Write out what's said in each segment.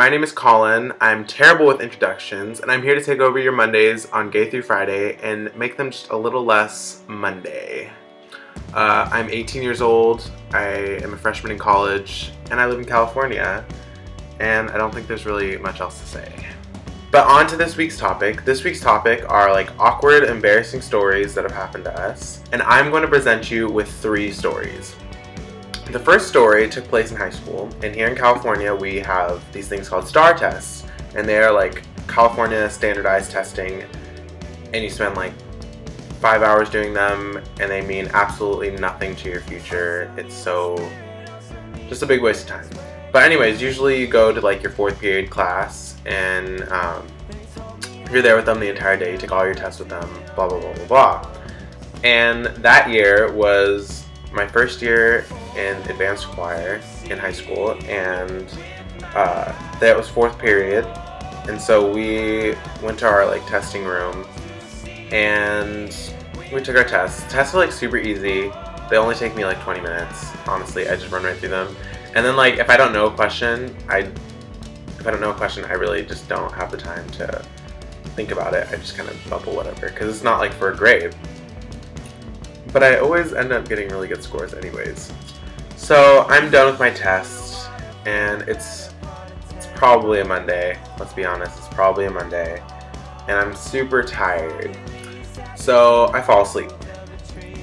my name is Colin. I'm terrible with introductions, and I'm here to take over your Mondays on Gaythrufriday and make them just a little less Monday. I'm 18 years old, I am a freshman in college, and I live in California, and I don't think there's really much else to say. But on to this week's topic. This week's topic are like awkward, embarrassing stories that have happened to us, and I'm going to present you with 3 stories. The first story took place in high school, and here in California we have these things called STAR tests, and they are like California standardized testing, and you spend like 5 hours doing them, and they mean absolutely nothing to your future. It's just a big waste of time. But anyways, usually you go to like your 4th period class, and you're there with them the entire day, you take all your tests with them, blah blah blah blah blah. And that year was my first year in advanced choir in high school, and that was 4th period, and so we went to our like testing room and we took our tests. Tests are like super easy. They only take me like 20 minutes. Honestly, I just run right through them. And then like if I don't know a question, I really just don't have the time to think about it. I just kind of bubble whatever, because it's not like for a grade. But I always end up getting really good scores anyways. So I'm done with my tests, and it's probably a Monday. Let's be honest, it's probably a Monday. And I'm super tired. So I fall asleep,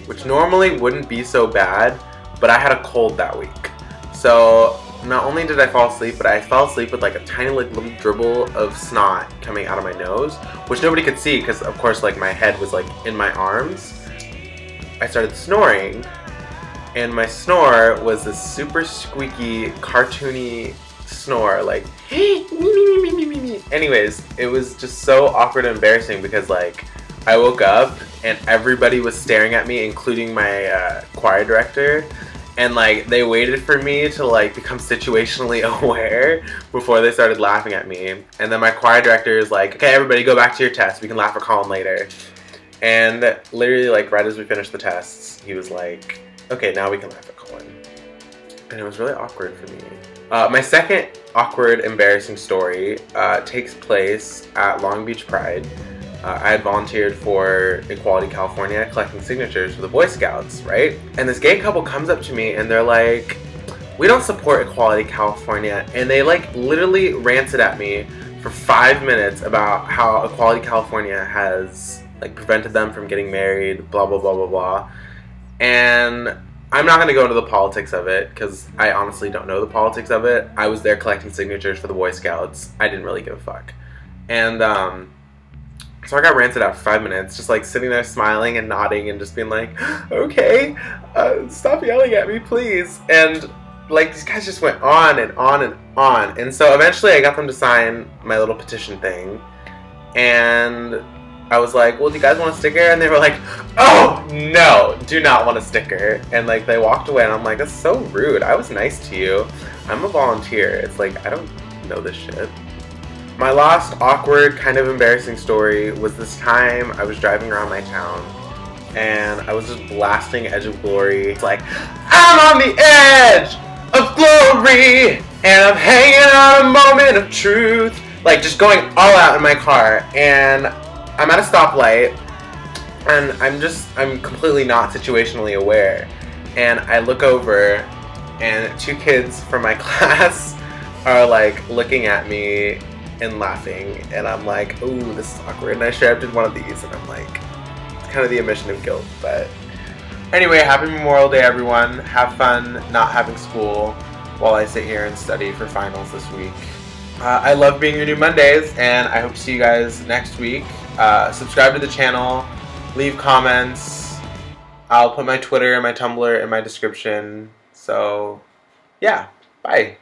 which normally wouldn't be so bad, but I had a cold that week. So not only did I fall asleep, but I fell asleep with like a tiny like little dribble of snot coming out of my nose, which nobody could see because of course like my head was like in my arms. I started snoring, and my snore was this super squeaky, cartoony snore, like anyways, it was just so awkward and embarrassing because like I woke up and everybody was staring at me, including my choir director, and like they waited for me to like become situationally aware before they started laughing at me. And then my choir director is like, okay, everybody go back to your test, we can laugh at Colin later. And literally like right as we finished the tests, he was like, okay, now we can laugh at Colin. And it was really awkward for me. My second awkward, embarrassing story takes place at Long Beach Pride. I had volunteered for Equality California collecting signatures for the Boy Scouts, right? And this gay couple comes up to me and they're like, we don't support Equality California. And they like literally ranted at me for 5 minutes about how Equality California has like prevented them from getting married, blah blah blah blah blah. And I'm not going to go into the politics of it because I honestly don't know the politics of it. I was there collecting signatures for the Boy Scouts. I didn't really give a fuck. And so I got ranted at for 5 minutes, just like sitting there smiling and nodding and just being like, okay, stop yelling at me please. And like these guys just went on and on and on. And so eventually I got them to sign my little petition thing, and I was like, well, do you guys want a sticker? And they were like, oh, no, do not want a sticker. And like they walked away, and I'm like, that's so rude. I was nice to you. I'm a volunteer. It's like, I don't know this shit. My last awkward, kind of embarrassing story was this time I was driving around my town, and I was just blasting Edge of Glory. It's like, I'm on the edge of glory, and I'm hanging on a moment of truth. Like just going all out in my car, and I'm at a stoplight, and I'm completely not situationally aware, and I look over, and 2 kids from my class are like looking at me and laughing, and I'm like, ooh, this is awkward, and I sure I did one of these, and I'm like, it's kind of the admission of guilt. But anyway, happy Memorial Day everyone. Have fun not having school while I sit here and study for finals this week. I love being your new Mondays, and I hope to see you guys next week. Subscribe to the channel, leave comments. I'll put my Twitter and my Tumblr in my description. So yeah, bye.